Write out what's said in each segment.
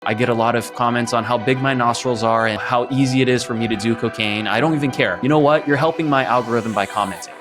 I get a lot of comments on how big my nostrils are and how easy it is for me to do cocaine. I don't even care. You know what? You're helping my algorithm by commenting.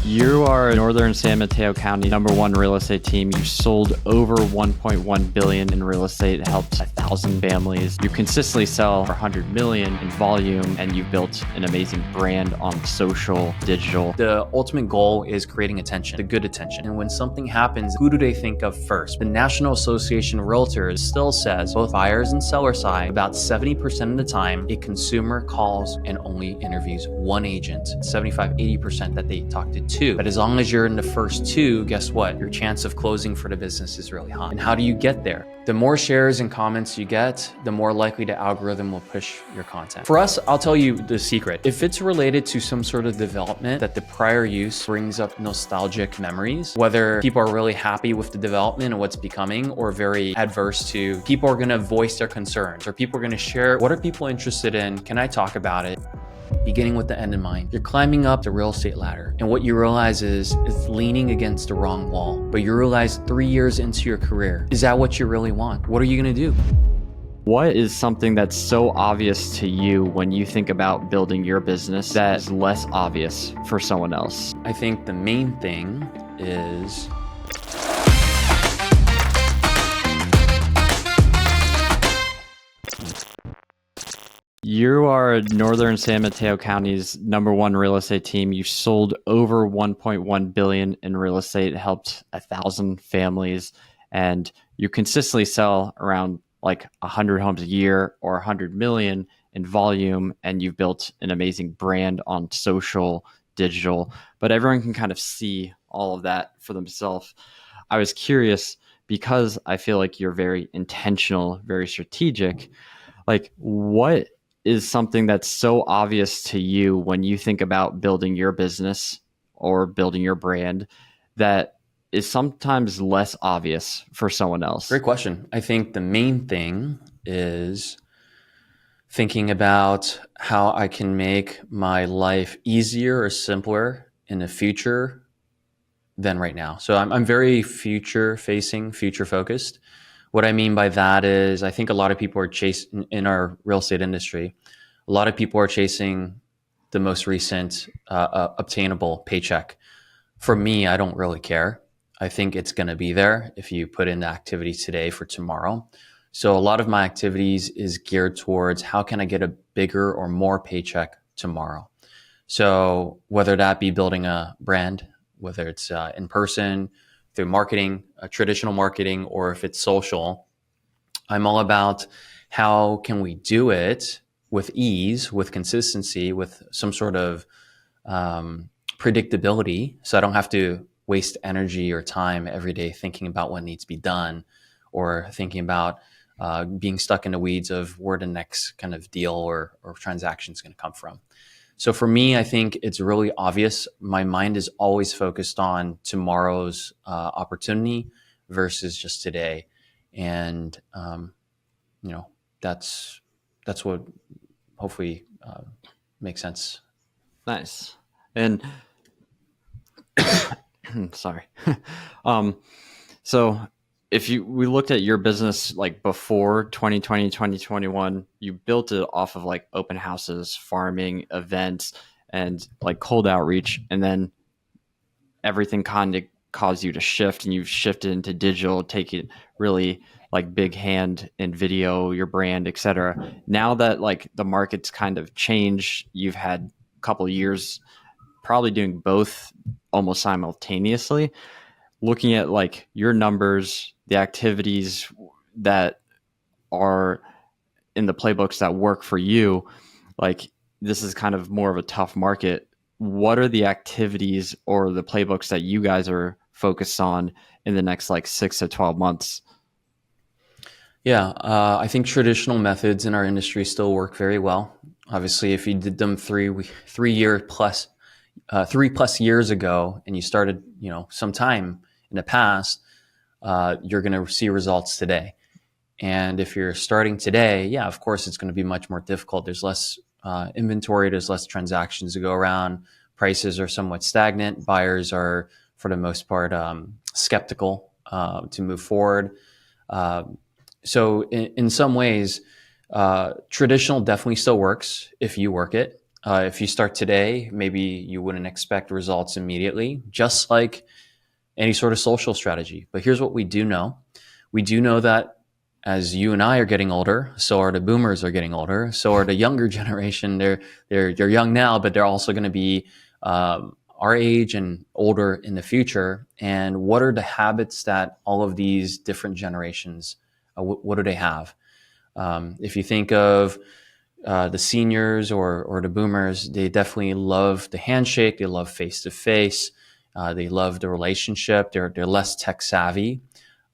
You are Northern San Mateo County #1 real estate team. You sold over $1.1 billion in real estate, helped 1,000 families. You consistently sell for $100 million in volume, and you've built an amazing brand on social, digital. The ultimate goal is creating attention, the good attention. And when something happens, who do they think of first? The National Association of Realtors still says both buyers and seller side, about 70% of the time, a consumer calls and only interviews one agent, 75-80% that they talk to two. But as long as you're in the first two, guess what? Your chance of closing for the business is really high. And how do you get there? The more shares and comments you get, the more likely the algorithm will push your content. For us, I'll tell you the secret. If it's related to some sort of development that the prior use brings up nostalgic memories, whether people are really happy with the development and what's becoming or very adverse to, people are gonna voice their concerns or people are gonna share, what are people interested in? Can I talk about it? Beginning with the end in mind. You're climbing up the real estate ladder, and what you realize is it's leaning against the wrong wall. But you realize 3 years into your career, is that what you really want? What are you gonna do? What is something that's so obvious to you when you think about building your business that is less obvious for someone else? I think the main thing is You are Northern San Mateo County's #1 real estate team. You sold over $1.1 billion in real estate, helped 1,000 families, and you consistently sell around like 100 homes a year or 100 million in volume, and you've built an amazing brand on social, digital, but everyone can kind of see all of that for themselves. I was curious because I feel like you're very intentional, very strategic. Like, what is something that's so obvious to you when you think about building your business or building your brand that is sometimes less obvious for someone else? Great question. I think the main thing is thinking about how I can make my life easier or simpler in the future than right now. So I'm very future facing, future focused. What I mean by that is I think a lot of people are chasing in our real estate industry. A lot of people are chasing the most recent obtainable paycheck. For me, I don't really care. I think it's going to be there if you put in the activity today for tomorrow. So a lot of my activities is geared towards how can I get a bigger or more paycheck tomorrow. So whether that be building a brand, whether it's in person, through marketing, traditional marketing, or if it's social, I'm all about how can we do it with ease, with consistency, with some sort of predictability, so I don't have to waste energy or time every day thinking about what needs to be done or thinking about being stuck in the weeds of where the next kind of deal or transaction is going to come from. So for me, I think it's really obvious. My mind is always focused on tomorrow's opportunity versus just today. And, that's what hopefully makes sense. Nice. And sorry. So if we looked at your business like before 2020, 2021, you built it off of like open houses, farming, events, and like cold outreach. And then everything kind of caused you to shift, and you've shifted into digital, take it really like big hand in video, your brand, etc. Now that like the market's kind of changed, you've had a couple of years probably doing both almost simultaneously. Looking at like your numbers, the activities that are in the playbooks that work for you, like this is kind of more of a tough market. What are the activities or the playbooks that you guys are focused on in the next like 6 to 12 months? Yeah, I think traditional methods in our industry still work very well. Obviously, if you did them 3 plus years ago, and you started, sometime in the past, you're going to see results today. And if you're starting today, yeah, of course, it's going to be much more difficult. There's less inventory, there's less transactions to go around. Prices are somewhat stagnant. Buyers are, for the most part, skeptical to move forward. So in some ways, traditional definitely still works if you work it. If you start today, maybe you wouldn't expect results immediately, just like any sort of social strategy. But here's what we do know. We do know that as you and I are getting older, so are the boomers are getting older, so are the younger generation. They're young now, but they're also going to be our age and older in the future. And what are the habits that all of these different generations, what do they have? If you think of the seniors or the boomers, they definitely love the handshake. They love face to face. They love the relationship. They're less tech savvy,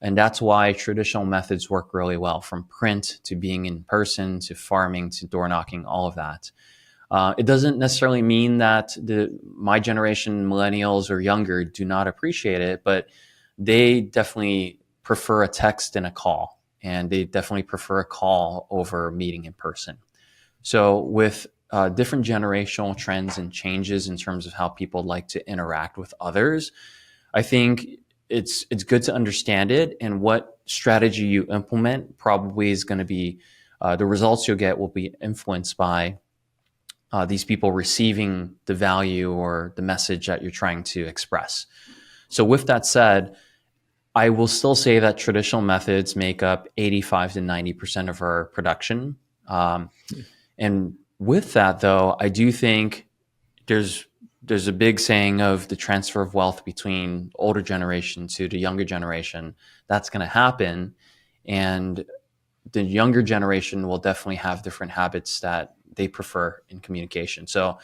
and that's why traditional methods work really well, from print to being in person to farming to door knocking, all of that. It doesn't necessarily mean that my generation, millennials or younger, do not appreciate it, but they definitely prefer a text and a call, and they definitely prefer a call over meeting in person. So with different generational trends and changes in terms of how people like to interact with others, I think it's good to understand it, and what strategy you implement probably is going to be the results you'll get will be influenced by these people receiving the value or the message that you're trying to express. So with that said, I will still say that traditional methods make up 85 to 90% of our production. And with that, though, I do think there's there's a big saying of the transfer of wealth between older generation to the younger generation. That's going to happen, and the younger generation will definitely have different habits that they prefer in communication. So,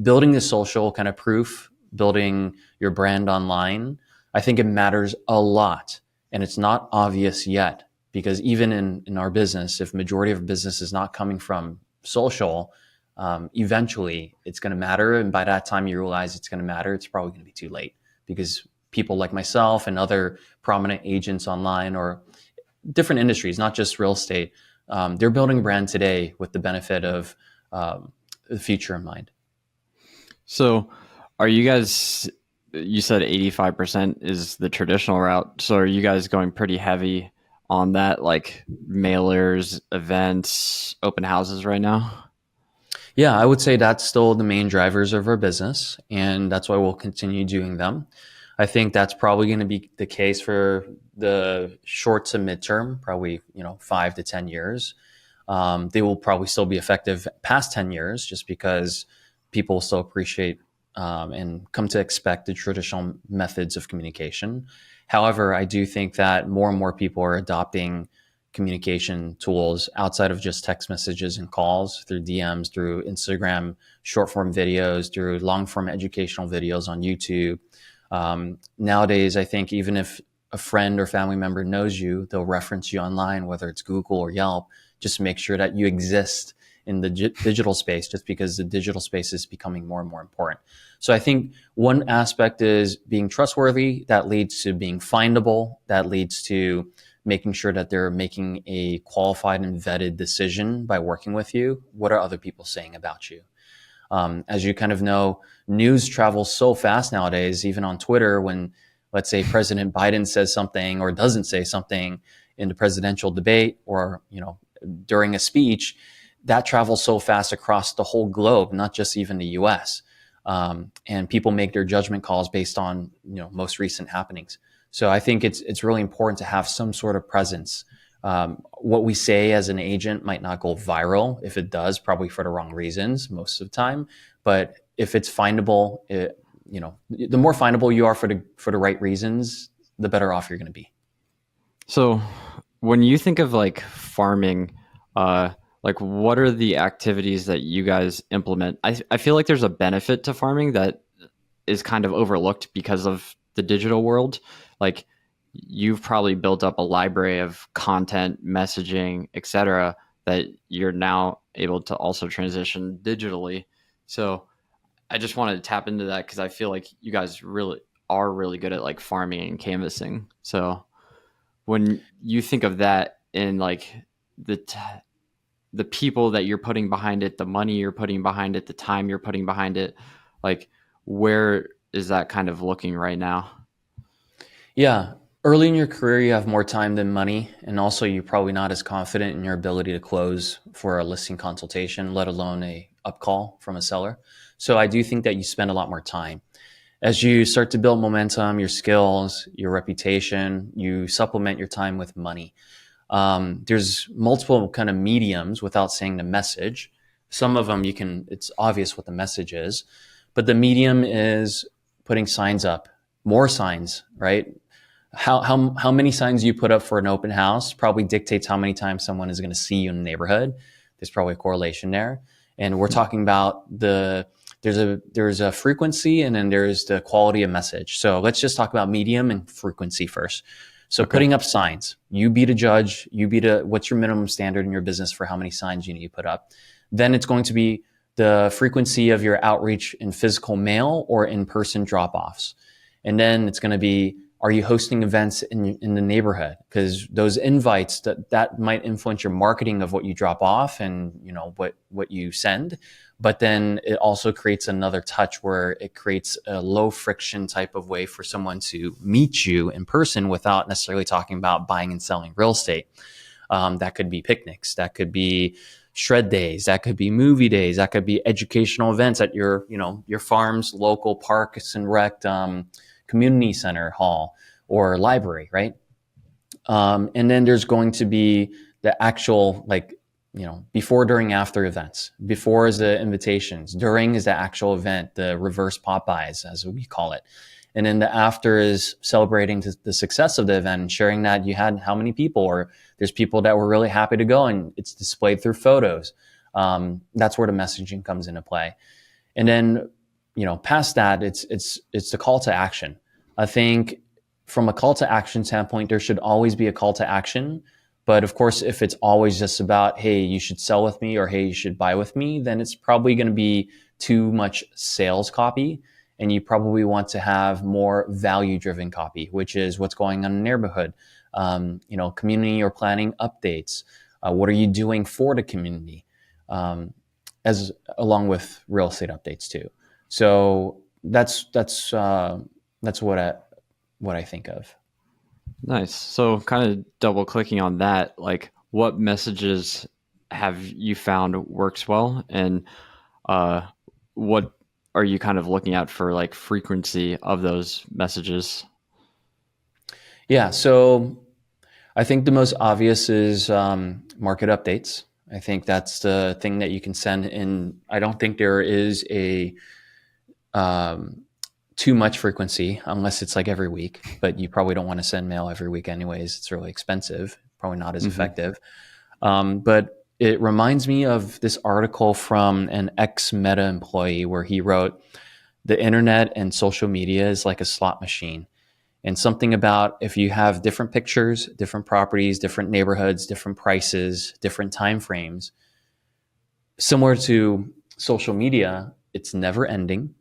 building the social kind of proof, building your brand online, I think it matters a lot, and it's not obvious yet because even in our business, if majority of business is not coming from social, eventually it's going to matter. And by that time you realize it's going to matter, it's probably going to be too late because people like myself and other prominent agents online or different industries, not just real estate, they're building a brand today with the benefit of the future in mind. So, are you guys? You said 85% is the traditional route. So, are you guys going pretty heavy on that, like mailers, events, open houses right now? Yeah, I would say that's still the main drivers of our business, and that's why we'll continue doing them. I think that's probably going to be the case for the short to midterm, probably 5 to 10 years. They will probably still be effective past 10 years, just because people still appreciate and come to expect the traditional methods of communication. However, I do think that more and more people are adopting communication tools outside of just text messages and calls, through DMs, through Instagram, short form videos, through long form educational videos on YouTube. Nowadays, I think even if a friend or family member knows you, they'll reference you online, whether it's Google or Yelp, just to make sure that you exist in the digital space, just because the digital space is becoming more and more important. So I think one aspect is being trustworthy. That leads to being findable. That leads to making sure that they're making a qualified and vetted decision by working with you. What are other people saying about you? As you kind of know, news travels so fast nowadays, even on Twitter, when, let's say, President Biden says something or doesn't say something in the presidential debate, or, during a speech, that travels so fast across the whole globe, not just even the US. And people make their judgment calls based on, most recent happenings. So I think it's really important to have some sort of presence. What we say as an agent might not go viral. If it does, probably for the wrong reasons most of the time. But if it's findable, the more findable you are for the right reasons, the better off you're going to be. So, when you think of like farming, like what are the activities that you guys implement? I feel like there's a benefit to farming that is kind of overlooked because of the digital world. Like you've probably built up a library of content, messaging, etc., that you're now able to also transition digitally. So I just wanted to tap into that because I feel like you guys really are really good at like farming and canvassing. So when you think of that in like the the people that you're putting behind it, the money you're putting behind it, the time you're putting behind it, like where is that kind of looking right now? Yeah. Early in your career, you have more time than money, and also you're probably not as confident in your ability to close for a listing consultation, let alone a up call from a seller. So I do think that you spend a lot more time. As you start to build momentum, your skills, your reputation, you supplement your time with money. There's multiple kind of mediums without saying the message. Some of them it's obvious what the message is, but the medium is putting signs up, more signs, right? How many signs you put up for an open house probably dictates how many times someone is going to see you in the neighborhood. There's probably a correlation there. And we're talking about there's a frequency and then there's the quality of message. So let's just talk about medium and frequency first. So Okay. putting up signs, you be the judge, what's your minimum standard in your business for how many signs you need to put up. Then it's going to be the frequency of your outreach in physical mail or in-person drop-offs. And then it's going to be, are you hosting events in the neighborhood? Because those invites that might influence your marketing of what you drop off and what you send. But then it also creates another touch where it creates a low friction type of way for someone to meet you in person without necessarily talking about buying and selling real estate. That could be picnics, that could be shred days, that could be movie days, that could be educational events at your farm's local parks and rec community center hall or library, right? And then there's going to be the actual before, during, after events. Before is the invitations, during is the actual event, the reverse Popeyes as we call it. And then the after is celebrating the success of the event and sharing that you had how many people, or there's people that were really happy to go and it's displayed through photos. That's where the messaging comes into play. And then, past that, it's the call to action. I think from a call to action standpoint, there should always be a call to action. But of course, if it's always just about, hey, you should sell with me or hey, you should buy with me, then it's probably going to be too much sales copy. And you probably want to have more value driven copy, which is what's going on in the neighborhood, community or planning updates. What are you doing for the community? As along with real estate updates too. So that's what I think of. Nice. So, kind of double clicking on that, like what messages have you found works well, and what are you kind of looking at for like frequency of those messages? Yeah. So I think the most obvious is market updates. I think that's the thing that you can send in. I don't think there is a too much frequency unless it's like every week, but you probably don't want to send mail every week anyways. It's really expensive, probably not as Mm-hmm. effective. But it reminds me of this article from an ex-Meta employee where he wrote, the internet and social media is like a slot machine. And something about if you have different pictures, different properties, different neighborhoods, different prices, different time frames, similar to social media, it's never ending.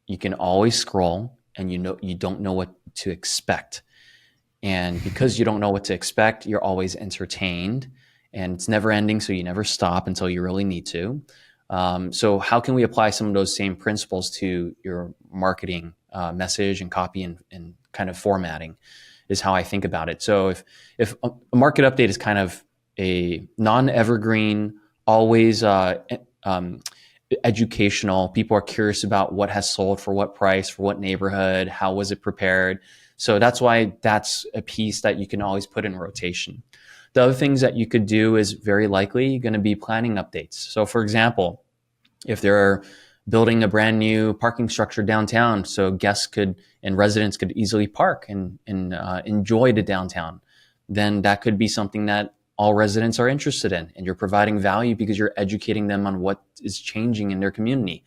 You can always scroll and you don't know what to expect. And because you don't know what to expect, you're always entertained and it's never ending. So you never stop until you really need to. So how can we apply some of those same principles to your marketing message and copy and kind of formatting is how I think about it. So if a market update is kind of a non-evergreen, always educational, people are curious about what has sold for what price, for what neighborhood, how was it prepared. So that's why that's a piece that you can always put in rotation. The other things that you could do is very likely going to be planning updates. So for example, if they're building a brand new parking structure downtown so guests could and residents could easily park and enjoy the downtown, then that could be something that all residents are interested in. And you're providing value because you're educating them on what is changing in their community.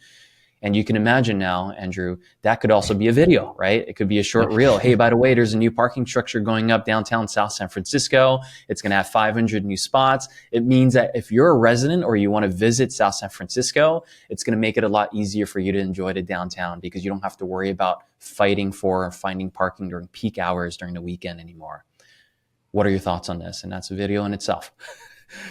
And you can imagine now, Andrew, that could also be a video, right? It could be a short reel. Hey, by the way, there's a new parking structure going up downtown South San Francisco. It's going to have 500 new spots. It means that if you're a resident or you want to visit South San Francisco, it's going to make it a lot easier for you to enjoy the downtown because you don't have to worry about fighting for or finding parking during peak hours during the weekend anymore. What are your thoughts on this? And that's a video in itself.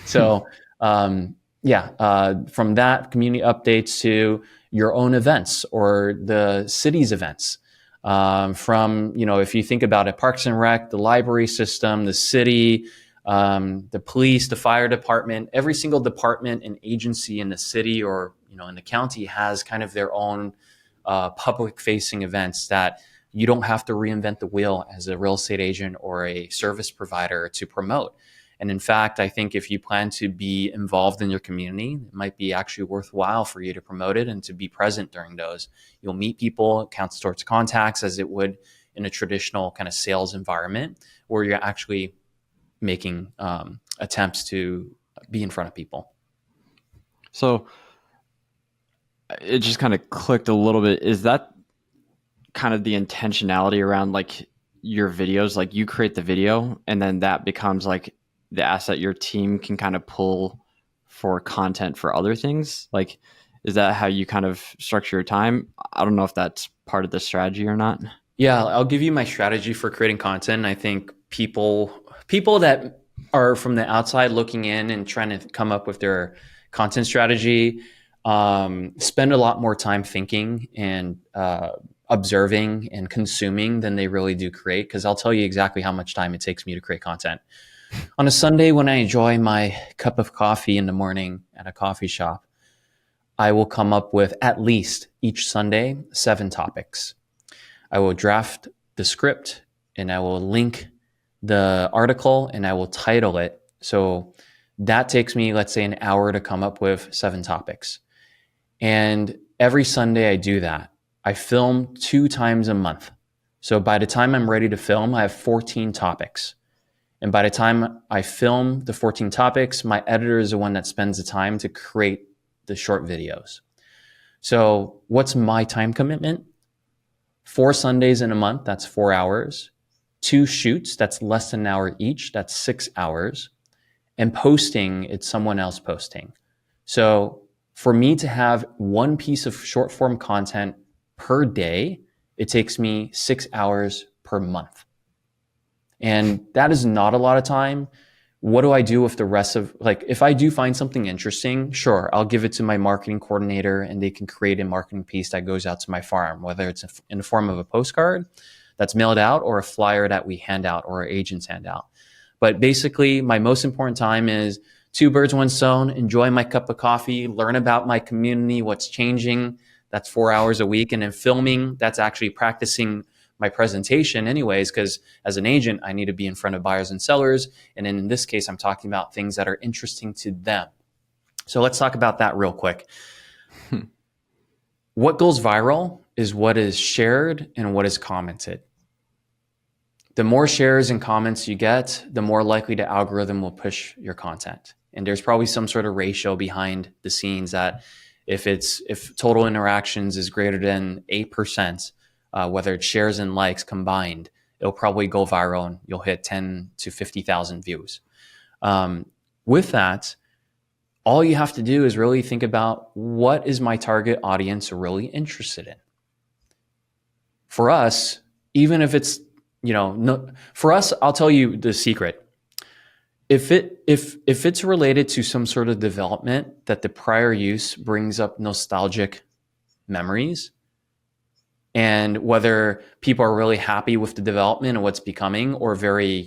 So, from that community updates to your own events or the city's events. From, if you think about it, Parks and Rec, the library system, the city, the police, the fire department, every single department and agency in the city or, in the county has kind of their own public facing events that you don't have to reinvent the wheel as a real estate agent or a service provider to promote. And in fact, I think if you plan to be involved in your community, it might be actually worthwhile for you to promote it and to be present during those. You'll meet people, it counts towards contacts as it would in a traditional kind of sales environment where you're actually making attempts to be in front of people. So it just kind of clicked a little bit. Is that kind of the intentionality around like your videos? Like you create the video and then that becomes like the asset your team can kind of pull for content for other things? Like, is that how you kind of structure your time? I don't know if that's part of the strategy or not. Yeah, I'll give you my strategy for creating content. I think people that are from the outside looking in and trying to come up with their content strategy spend a lot more time thinking and observing and consuming than they really do create. Because I'll tell you exactly how much time it takes me to create content. On a Sunday when I enjoy my cup of coffee in the morning at a coffee shop, I will come up with at least each Sunday 7 topics. I will draft the script and I will link the article and I will title it. So that takes me, let's say, an hour to come up with 7 topics. And every Sunday I do that. I film 2 times a month. So by the time I'm ready to film, I have 14 topics. And by the time I film the 14 topics, my editor is the one that spends the time to create the short videos. So what's my time commitment? 4 Sundays in a month, that's 4 hours. 2 shoots, that's less than an hour each, that's 6 hours. And posting, it's someone else posting. So for me to have 1 piece of short form content per day, it takes me 6 hours per month. And that is not a lot of time. What do I do with the rest of, like, if I do find something interesting, sure, I'll give it to my marketing coordinator and they can create a marketing piece that goes out to my farm, whether it's in the form of a postcard that's mailed out or a flyer that we hand out or our agents hand out. But basically, my most important time is 2 birds, 1 stone, enjoy my cup of coffee, learn about my community, what's changing. That's 4 hours a week. And then filming, that's actually practicing my presentation anyways, because as an agent, I need to be in front of buyers and sellers. And in this case, I'm talking about things that are interesting to them. So let's talk about that real quick. What goes viral is what is shared and what is commented. The more shares and comments you get, the more likely the algorithm will push your content. And there's probably some sort of ratio behind the scenes that if total interactions is greater than 8%, whether it's shares and likes combined, it'll probably go viral and you'll hit 10 to 50,000 views. With that, all you have to do is really think about what is my target audience really interested in. For us, even if it's, for us, I'll tell you the secret. If it's related to some sort of development that the prior use brings up nostalgic memories, and whether people are really happy with the development and what's becoming, or very,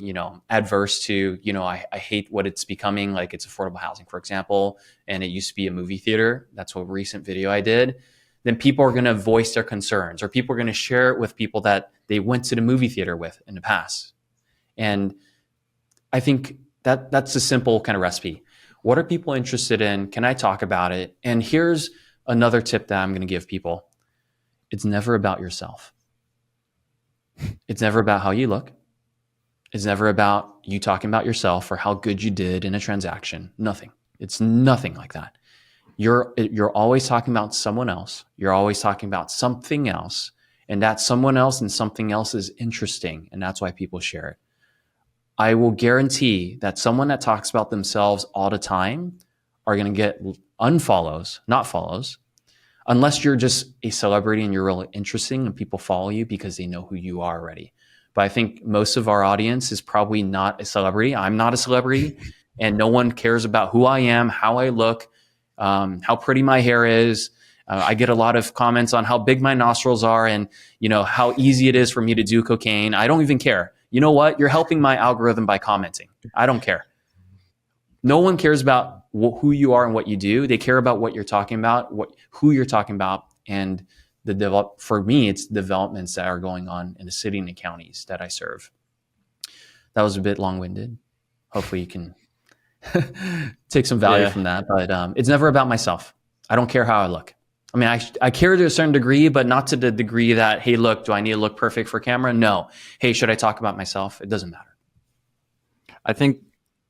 adverse to, I hate what it's becoming, like it's affordable housing, for example, and it used to be a movie theater. That's a recent video I did. Then people are going to voice their concerns, or people are going to share it with people that they went to the movie theater with in the past. And I think that's a simple kind of recipe. What are people interested in? Can I talk about it? And here's another tip that I'm going to give people. It's never about yourself. It's never about how you look. It's never about you talking about yourself or how good you did in a transaction. Nothing. It's nothing like that. You're always talking about someone else. You're always talking about something else. And that someone else and something else is interesting. And that's why people share it. I will guarantee that someone that talks about themselves all the time are going to get unfollows, not follows, unless you're just a celebrity and you're really interesting and people follow you because they know who you are already. But I think most of our audience is probably not a celebrity. I'm not a celebrity, and no one cares about who I am, how I look, how pretty my hair is, I get a lot of comments on how big my nostrils are and, how easy it is for me to do cocaine. I don't even care. You know what? You're helping my algorithm by commenting. I don't care. No one cares about who you are and what you do. They care about what you're talking about, who you're talking about, and for me, it's developments that are going on in the city and the counties that I serve. That was a bit long-winded. Hopefully, you can take some value Yeah. from that. But it's never about myself. I don't care how I look. I mean, I care to a certain degree, but not to the degree that, hey, look, do I need to look perfect for camera? No. Hey, should I talk about myself? It doesn't matter. I think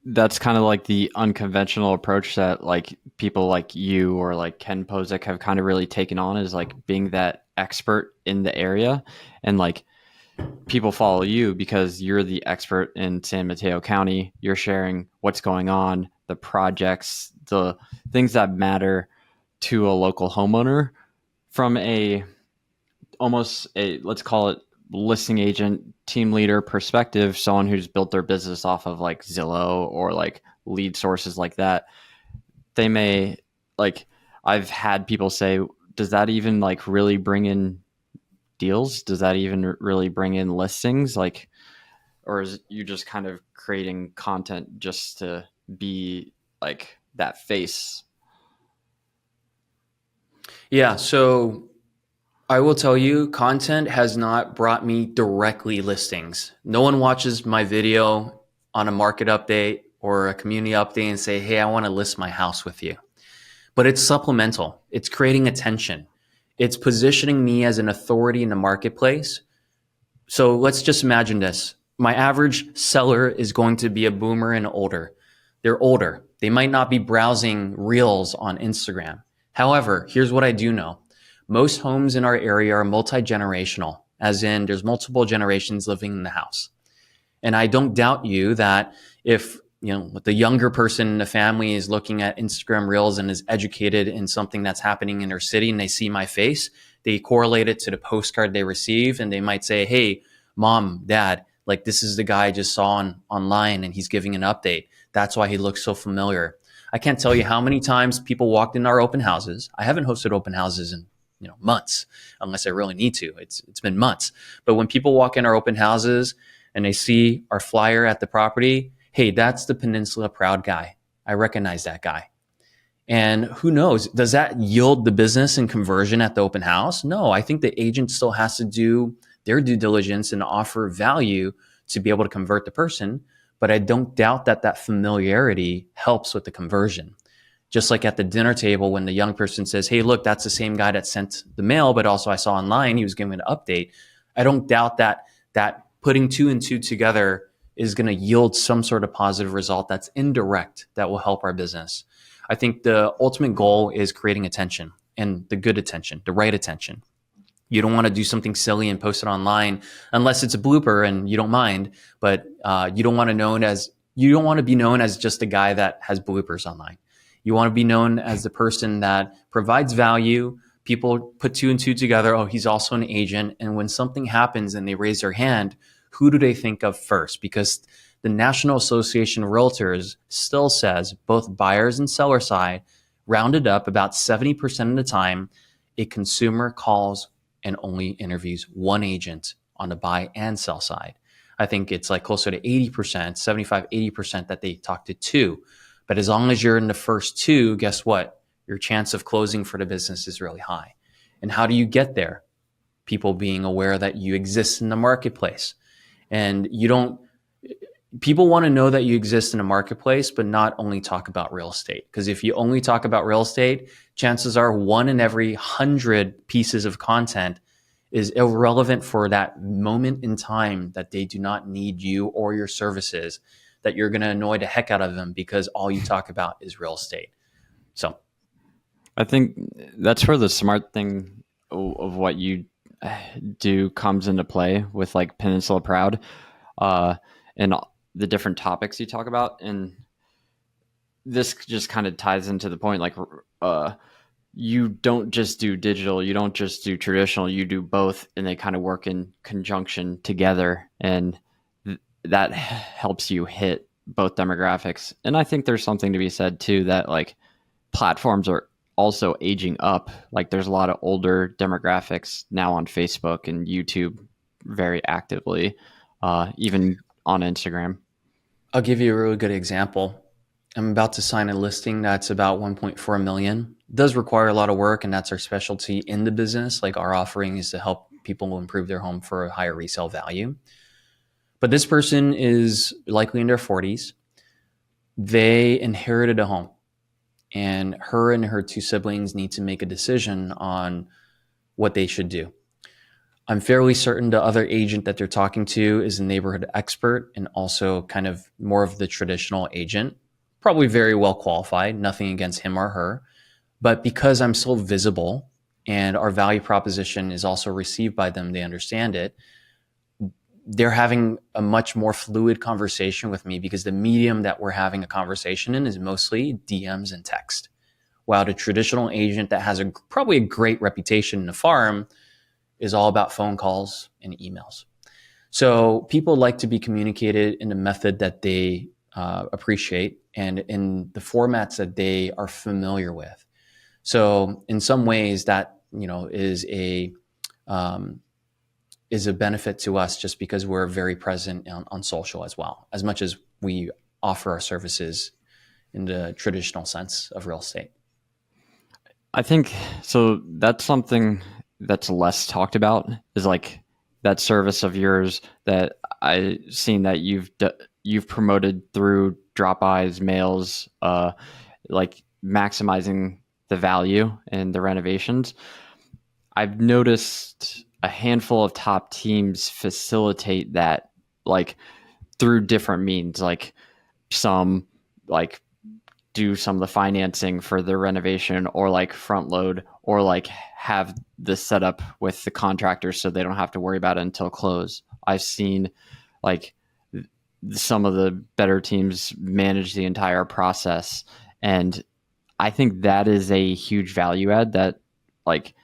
that's kind of like the unconventional approach that like people like you or like Ken Posick have kind of really taken on, is like being that expert in the area. And like people follow you because you're the expert in San Mateo County. You're sharing what's going on, the projects, the things that matter to a local homeowner from let's call it listing agent, team leader perspective, someone who's built their business off of like Zillow or like lead sources like that. They may, like, I've had people say, does that even like really bring in deals? Does that even really bring in listings? Like, or is you just kind of creating content just to be like that face? Yeah. So I will tell you, content has not brought me directly listings. No one watches my video on a market update or a community update and say, hey, I want to list my house with you. But it's supplemental. It's creating attention. It's positioning me as an authority in the marketplace. So let's just imagine this. My average seller is going to be a boomer and older. They're older. They might not be browsing reels on Instagram. However, here's what I do know. Most homes in our area are multi-generational, as in there's multiple generations living in the house. And I don't doubt you that if the younger person in the family is looking at Instagram reels and is educated in something that's happening in their city and they see my face, they correlate it to the postcard they receive and they might say, hey, mom, dad, like this is the guy I just saw online and he's giving an update. That's why he looks so familiar. I can't tell you how many times people walked in our open houses. I haven't hosted open houses in months, unless I really need to. It's been months. But when people walk in our open houses and they see our flyer at the property, hey, that's the Peninsula Proud guy. I recognize that guy. And who knows, does that yield the business and conversion at the open house? No, I think the agent still has to do their due diligence and offer value to be able to convert the person. But I don't doubt that familiarity helps with the conversion. Just like at the dinner table when the young person says, hey, look, that's the same guy that sent the mail, but also I saw online he was giving an update. I don't doubt that putting two and two together is going to yield some sort of positive result that's indirect that will help our business. I think the ultimate goal is creating attention, and the good attention, the right attention. You don't want to do something silly and post it online unless it's a blooper and you don't mind, but you don't want to be known as just a guy that has bloopers online. You want to be known as the person that provides value. People put two and two together. Oh, he's also an agent. And when something happens and they raise their hand, who do they think of first? Because the National Association of Realtors still says both buyers and seller side, rounded up about 70% of the time, a consumer calls and only interviews one agent on the buy and sell side. I think it's like closer to 80%, 75, 80% that they talk to two. But as long as you're in the first two, guess what? Your chance of closing for the business is really high. And how do you get there? People being aware that you exist in the marketplace. And people want to know that you exist in a marketplace, but not only talk about real estate. Because if you only talk about real estate, chances are 1 in every 100 pieces of content is irrelevant for that moment in time that they do not need you or your services, that you're going to annoy the heck out of them because all you talk about is real estate. So I think that's where the smart thing of what you do comes into play with like Peninsula Proud, and the different topics you talk about. And this just kind of ties into the point, like, you don't just do digital, you don't just do traditional, you do both, and they kind of work in conjunction together. And that helps you hit both demographics. And I think there's something to be said too, that like platforms are also aging up. Like there's a lot of older demographics now on Facebook and YouTube very actively, even on Instagram. I'll give you a really good example. I'm about to sign a listing that's about 1.4 million. It does require a lot of work, and that's our specialty in the business. Like our offering is to help people improve their home for a higher resale value. But this person is likely in their 40s. They inherited a home, and her two siblings need to make a decision on what they should do. I'm fairly certain the other agent that they're talking to is a neighborhood expert and also kind of more of the traditional agent, probably very well qualified, nothing against him or her. But because I'm so visible and our value proposition is also received by them, they understand it. They're having a much more fluid conversation with me because the medium that we're having a conversation in is mostly DMs and text. While the traditional agent that has probably a great reputation in the farm is all about phone calls and emails. So people like to be communicated in a method that they appreciate and in the formats that they are familiar with. So in some ways, that is a benefit to us just because we're very present on social as well, as much as we offer our services in the traditional sense of real estate. I think so. That's something that's less talked about is like that service of yours that I've seen that you've promoted through drop-bys, mails, like maximizing the value in the renovations. I've noticed a handful of top teams facilitate that like through different means, like some like do some of the financing for the renovation or like front load or like have the setup with the contractors so they don't have to worry about it until close. I've seen like some of the better teams manage the entire process, and I think that is a huge value add that like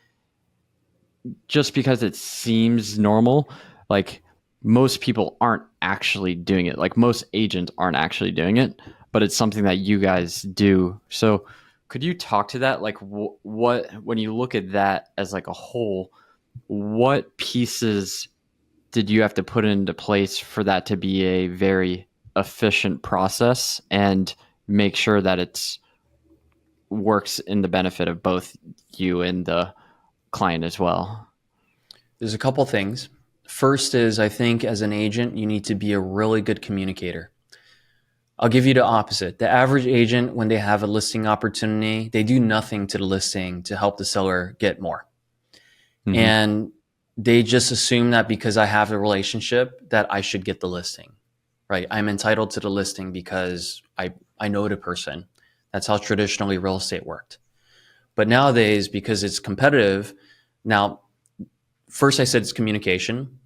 just because it seems normal, like most people aren't actually doing it. Like most agents aren't actually doing it, but it's something that you guys do. So could you talk to that? Like what, when you look at that as like a whole, what pieces did you have to put into place for that to be a very efficient process and make sure that it's works in the benefit of both you and the client as well? There's a couple things. First is I think as an agent, you need to be a really good communicator. I'll give you the opposite. The average agent, when they have a listing opportunity, they do nothing to the listing to help the seller get more. Mm-hmm. And they just assume that because I have a relationship that I should get the listing, right? I'm entitled to the listing because I know the person. That's how traditionally real estate worked. But nowadays, because it's competitive, now, first I said it's communication,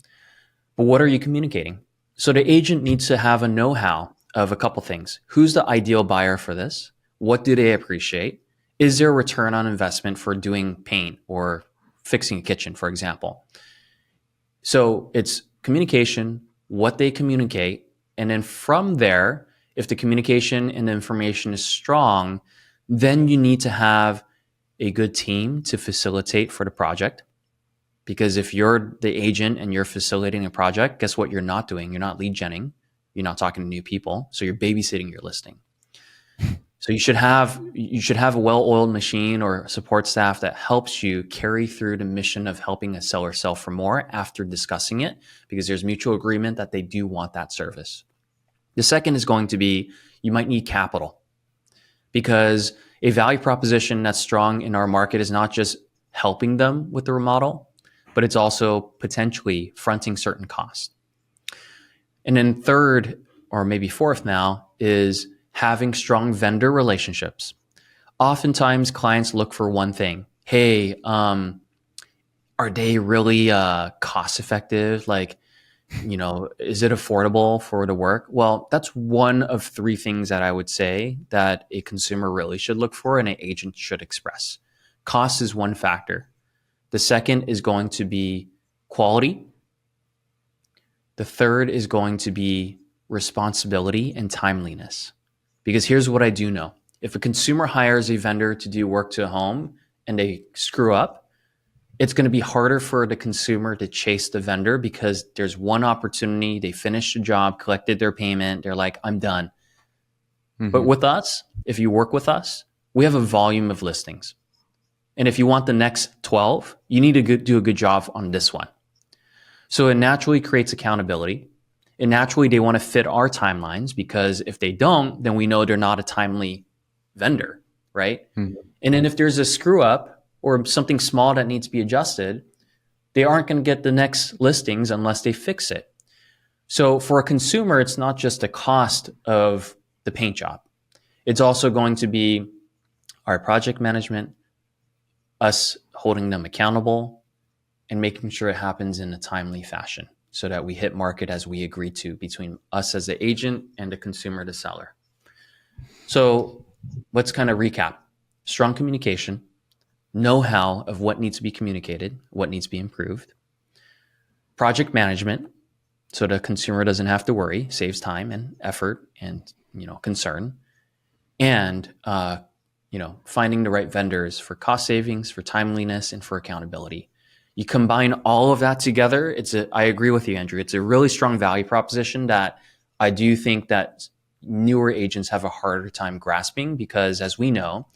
but what are you communicating? So the agent needs to have a know-how of a couple things. Who's the ideal buyer for this? What do they appreciate? Is there a return on investment for doing paint or fixing a kitchen, for example? So it's communication, what they communicate, and then from there, if the communication and the information is strong, then you need to have a good team to facilitate for the project. Because if you're the agent and you're facilitating a project, guess what you're not doing? You're not lead genning. You're not talking to new people. So you're babysitting your listing. So you should have a well-oiled machine or support staff that helps you carry through the mission of helping a seller sell for more after discussing it, because there's mutual agreement that they do want that service. The second is going to be you might need capital, because a value proposition that's strong in our market is not just helping them with the remodel, but it's also potentially fronting certain costs. And then third, or maybe fourth now, is having strong vendor relationships. Oftentimes clients look for one thing. Hey, are they really cost effective? Like, is it affordable for the work? Well, that's one of three things that I would say that a consumer really should look for and an agent should express. Cost is one factor. The second is going to be quality. The third is going to be responsibility and timeliness. Because here's what I do know. If a consumer hires a vendor to do work to a home and they screw up, it's going to be harder for the consumer to chase the vendor because there's one opportunity. They finished the job, collected their payment. They're like, I'm done. But Mm-hmm. with us, if you work with us, we have a volume of listings. And if you want the next 12, you need to do a good job on this one. So it naturally creates accountability. And naturally, they want to fit our timelines because if they don't, then we know they're not a timely vendor, right? Mm-hmm. And then if there's a screw up or something small that needs to be adjusted, they aren't going to get the next listings unless they fix it. So for a consumer, it's not just the cost of the paint job. It's also going to be our project management, us holding them accountable, and making sure it happens in a timely fashion so that we hit market as we agreed to between us as the agent and the consumer, the seller. So let's kind of recap. Strong communication, know-how of what needs to be communicated, what needs to be improved. Project management, so the consumer doesn't have to worry, saves time and effort and concern. And finding the right vendors for cost savings, for timeliness, and for accountability. You combine all of that together. I agree with you, Andrew. It's a really strong value proposition that I do think that newer agents have a harder time grasping because, as we know,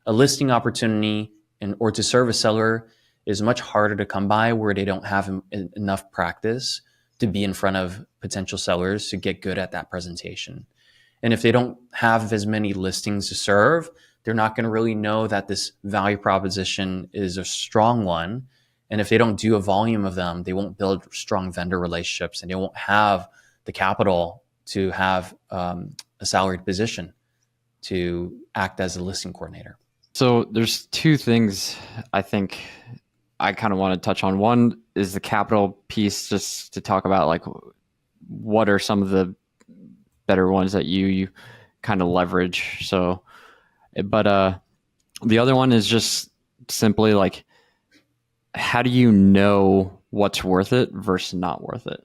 a listing opportunity or to serve a seller is much harder to come by where they don't have enough practice to be in front of potential sellers to get good at that presentation. And if they don't have as many listings to serve, they're not going to really know that this value proposition is a strong one. And if they don't do a volume of them, they won't build strong vendor relationships and they won't have the capital to have a salaried position to act as a listing coordinator. So there's two things I think I kind of want to touch on. One is the capital piece, just to talk about like what are some of the better ones that you kind of leverage. So, but the other one is just simply like, how do you know what's worth it versus not worth it?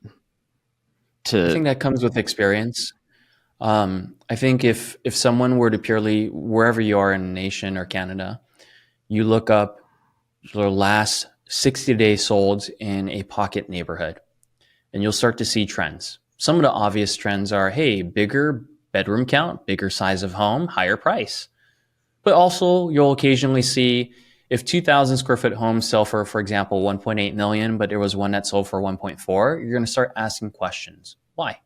I think that comes with experience. I think if someone were to purely, wherever you are in the nation or Canada, you look up the last 60 days sold in a pocket neighborhood, and you'll start to see trends. Some of the obvious trends are, hey, bigger bedroom count, bigger size of home, higher price. But also you'll occasionally see if 2,000 square foot homes sell for example, 1.8 million, but there was one that sold for 1.4, you're going to start asking questions. Why?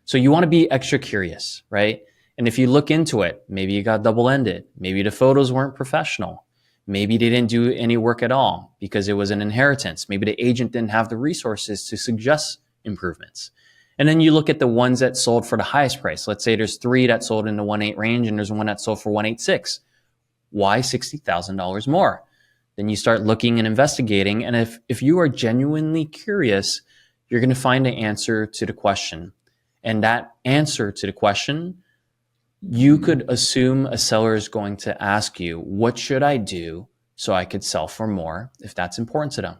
So you want to be extra curious, right? And if you look into it, maybe you got double-ended. Maybe the photos weren't professional. Maybe they didn't do any work at all because it was an inheritance. Maybe the agent didn't have the resources to suggest improvements. And then you look at the ones that sold for the highest price. Let's say there's 3 that sold in the 1.8 range and there's one that sold for 1.86. Why $60,000 more? Then you start looking and investigating. And if you are genuinely curious, you're going to find an answer to the question. And that answer to the question, you could assume a seller is going to ask you, what should I do so I could sell for more if that's important to them?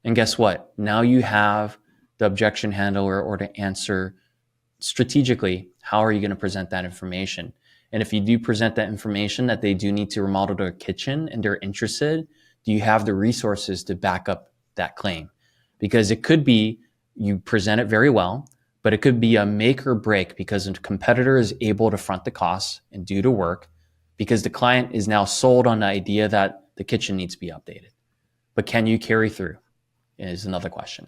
And guess what? Now you have the objection handler or to answer strategically, how are you going to present that information? And if you do present that information that they do need to remodel their kitchen and they're interested, do you have the resources to back up that claim? Because it could be you present it very well, but it could be a make or break because a competitor is able to front the costs and do the work because the client is now sold on the idea that the kitchen needs to be updated. But can you carry through is another question.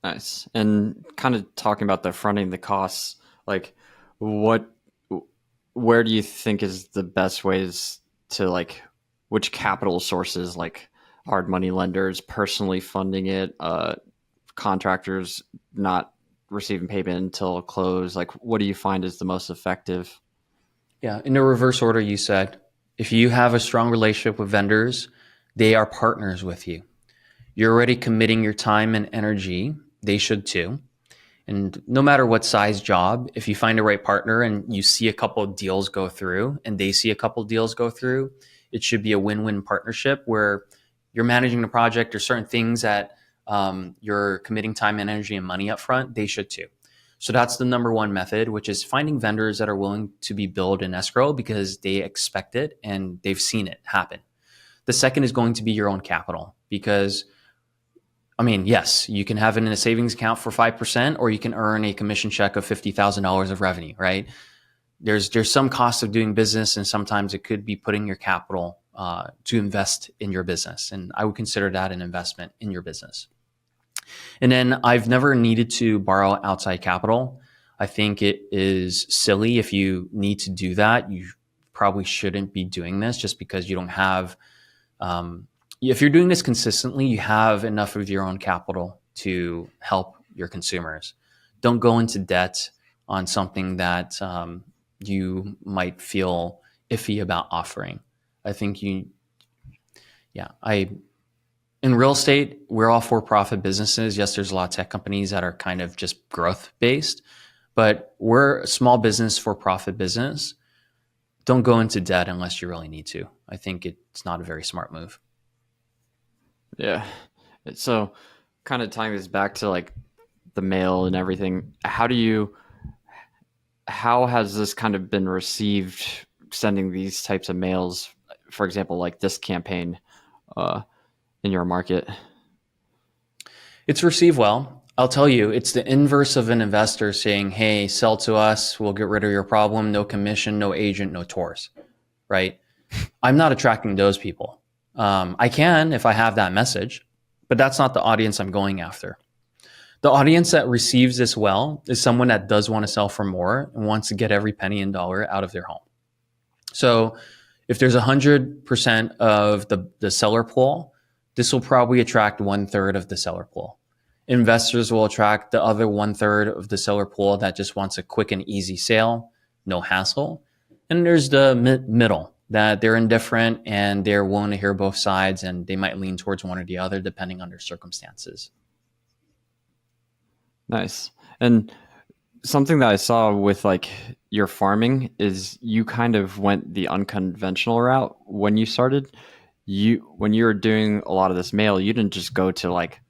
Nice. And kind of talking about the fronting the costs, like where do you think is the best ways to like which capital sources, like hard money lenders personally funding it, contractors not receiving payment until close? Like what do you find is the most effective? Yeah, in the reverse order, you said, if you have a strong relationship with vendors, they are partners with you. You're already committing your time and energy. They should too. And no matter what size job, if you find a right partner and you see a couple of deals go through and they see a couple of deals go through, it should be a win-win partnership where you're managing the project or certain things that you're committing time and energy and money up front. They should too. So that's the number one method, which is finding vendors that are willing to be billed in escrow because they expect it and they've seen it happen. The second is going to be your own capital because, I mean, yes, you can have it in a savings account for 5%, or you can earn a commission check of $50,000 of revenue, right? There's some cost of doing business, and sometimes it could be putting your capital to invest in your business. And I would consider that an investment in your business. And then I've never needed to borrow outside capital. I think it is silly if you need to do that. You probably shouldn't be doing this just because you don't have, if you're doing this consistently, you have enough of your own capital to help your consumers. Don't go into debt on something that you might feel iffy about offering. I think in real estate, we're all for-profit businesses. Yes, there's a lot of tech companies that are kind of just growth-based, but we're a small business, for-profit business. Don't go into debt unless you really need to. I think it's not a very smart move. Yeah. So kind of tying this back to like the mail and everything, how has this kind of been received, sending these types of mails, for example, like this campaign in your market? It's received well. I'll tell you, it's the inverse of an investor saying, hey, sell to us, we'll get rid of your problem, no commission, no agent, no tours, right? I'm not attracting those people. I can if I have that message, but that's not the audience I'm going after. The audience that receives this well is someone that does want to sell for more and wants to get every penny and dollar out of their home. So if there's 100% of the seller pool, this will probably attract 1/3 of the seller pool. Investors will attract the other 1/3 of the seller pool that just wants a quick and easy sale, no hassle. And there's the middle that they're indifferent and they're willing to hear both sides, and they might lean towards one or the other depending on their circumstances. Nice. And something that I saw with like your farming is you kind of went the unconventional route when you started. When you were doing a lot of this mail, you didn't just go to like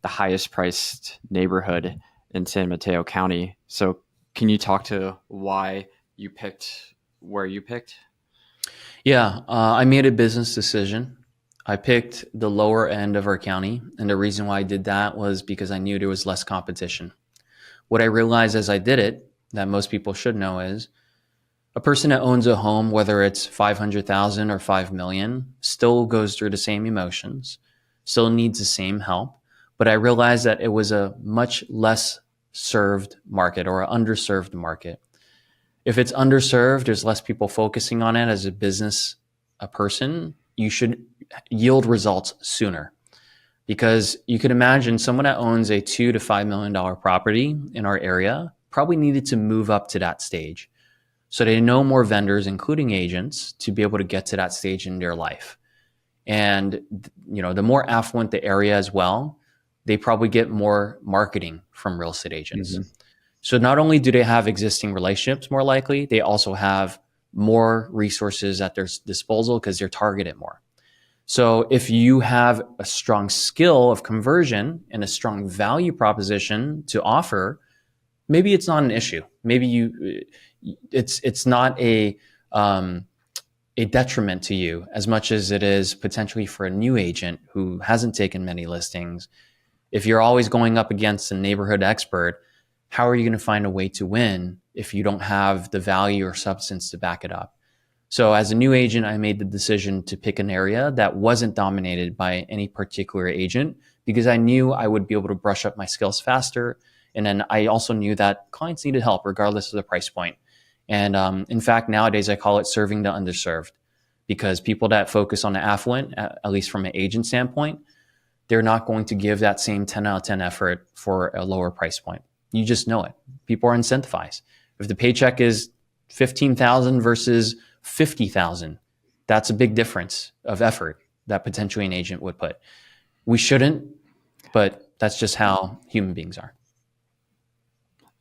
the highest priced neighborhood in San Mateo County. So can you talk to why you picked where you picked? Yeah, I made a business decision. I picked the lower end of our county. And the reason why I did that was because I knew there was less competition. What I realized as I did it, that most people should know, is a person that owns a home, whether it's 500,000 or 5 million, still goes through the same emotions, still needs the same help. But I realized that it was a much less served market, or an underserved market. If it's underserved, there's less people focusing on it as a business, a person. You should yield results sooner, because you can imagine someone that owns a $2 to $5 million property in our area probably needed to move up to that stage. So they know more vendors, including agents, to be able to get to that stage in their life. And the more affluent the area as well, they probably get more marketing from real estate agents. Mm-hmm. So not only do they have existing relationships more likely, they also have more resources at their disposal because they're targeted more. So if you have a strong skill of conversion and a strong value proposition to offer, maybe it's not an issue. Maybe it's not a detriment to you as much as it is potentially for a new agent who hasn't taken many listings. If you're always going up against a neighborhood expert, how are you going to find a way to win if you don't have the value or substance to back it up? So as a new agent, I made the decision to pick an area that wasn't dominated by any particular agent, because I knew I would be able to brush up my skills faster. And then I also knew that clients needed help regardless of the price point. And in fact, nowadays I call it serving the underserved, because people that focus on the affluent, at least from an agent standpoint, they're not going to give that same 10 out of 10 effort for a lower price point. You just know it. People are incentivized. If the paycheck is $15,000 versus $50,000, that's a big difference of effort that potentially an agent would put. We shouldn't, but that's just how human beings are.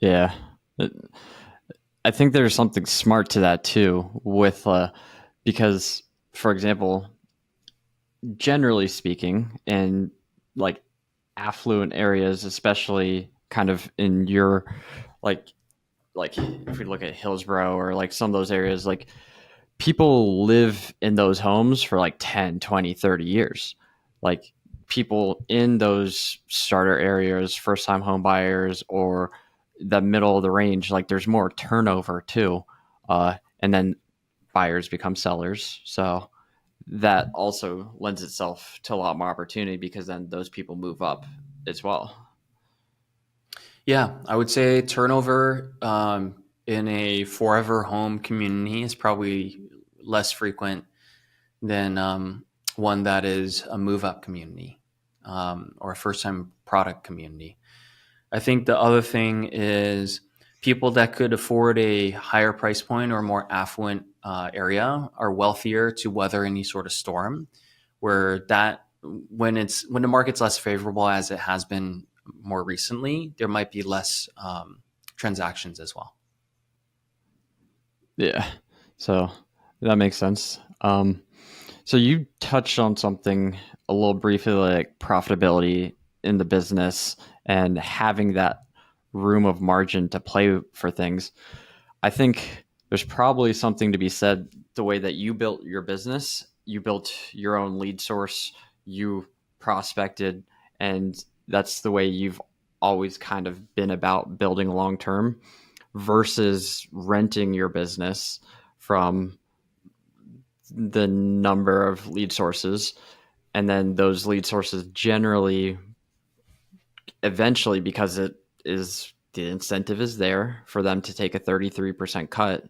Yeah. I think there's something smart to that too, with because, for example, generally speaking, in like affluent areas, especially kind of in your like if we look at Hillsborough or like some of those areas, like people live in those homes for like 10, 20, 30 years. Like people in those starter areas, first time home buyers or the middle of the range, like there's more turnover too. And then buyers become sellers. So that also lends itself to a lot more opportunity because then those people move up as well. Yeah, I would say turnover in a forever home community is probably less frequent than one that is a move up community or a first time product community. I think the other thing is people that could afford a higher price point or more affluent area are wealthier to weather any sort of storm. Where that when the market's less favorable as it has been more recently, there might be less transactions as well. Yeah. So that makes sense. So you touched on something a little briefly, like profitability in the business and having that room of margin to play for things. I think there's probably something to be said the way that you built your business. You built your own lead source, you prospected, and that's the way you've always kind of been about building long term versus renting your business from the number of lead sources. And then those lead sources generally, eventually, because it is the incentive is there for them to take a 33% cut.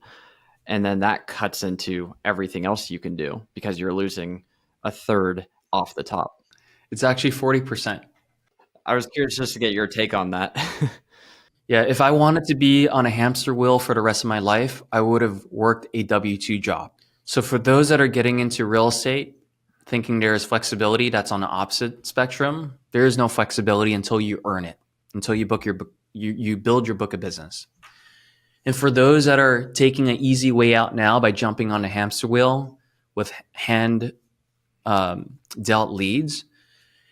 And then that cuts into everything else you can do because you're losing a third off the top. It's actually 40%. I was curious just to get your take on that. Yeah, if I wanted to be on a hamster wheel for the rest of my life, I would have worked a W 2 job. So for those that are getting into real estate, thinking there is flexibility, that's on the opposite spectrum. There is no flexibility until you earn it, until you book your book, you build your book of business. And for those that are taking an easy way out now by jumping on the hamster wheel with hand dealt leads,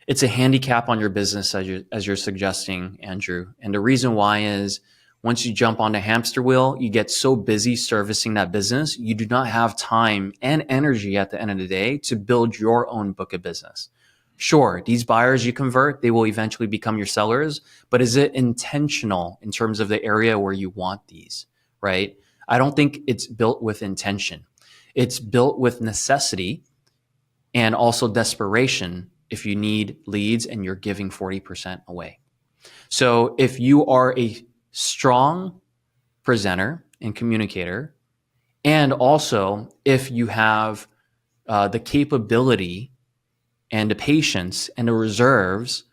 it's a handicap on your business as you're suggesting, Andrew. And the reason why is once you jump on the hamster wheel, you get so busy servicing that business, you do not have time and energy at the end of the day to build your own book of business. Sure, these buyers you convert, they will eventually become your sellers, but is it intentional in terms of the area where you want these, right? I don't think it's built with intention. It's built with necessity and also desperation if you need leads and you're giving 40% away. So if you are a strong presenter and communicator, and also if you have the capability and the patience and the reserves